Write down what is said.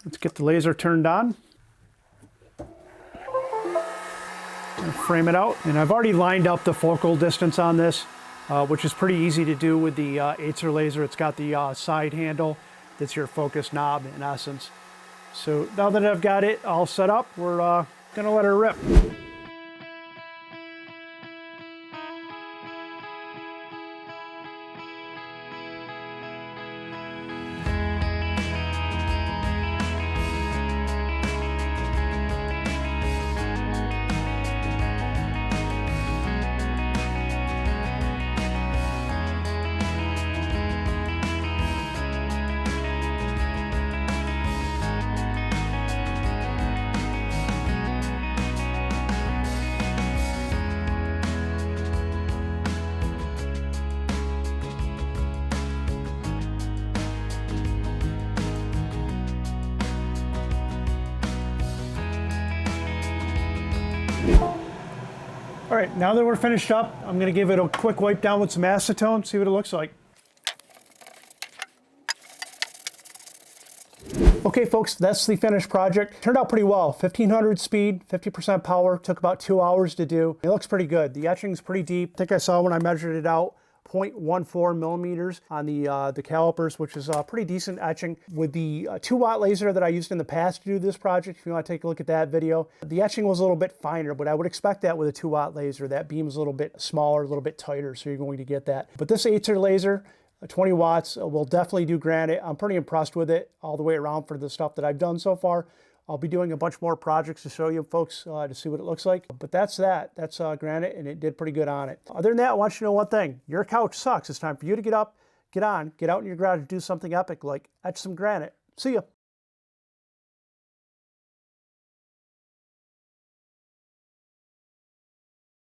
Let's get the laser turned on. Frame it out, and I've already lined up the focal distance on this, which is pretty easy to do with the Atezr laser. It's got the side handle that's your focus knob in essence. So now that I've got it all set up, we're gonna let her rip. All right, now that we're finished up, I'm gonna give it a quick wipe down with some acetone, see what it looks like. Okay folks, that's the finished project. Turned out pretty well. 1500 speed, 50% power, took about 2 hours to do. It looks pretty good. The etching's pretty deep. I think I saw when I measured it out, 0.14 millimeters on the calipers, which is a pretty decent etching. With the 2-watt laser that I used in the past to do this project, if you want to take a look at that video, the etching was a little bit finer, but I would expect that with a 2-watt laser. That beam is a little bit smaller, a little bit tighter, so you're going to get that. But this Atezr laser, 20 watts, will definitely do granite. I'm pretty impressed with it all the way around for the stuff that I've done so far. I'll be doing a bunch more projects to show you folks to see what it looks like. But that's that. That's granite, and it did pretty good on it. Other than that, I want you to know one thing. Your couch sucks. It's time for you to get up, get out in your garage, do something epic like etch some granite. See ya.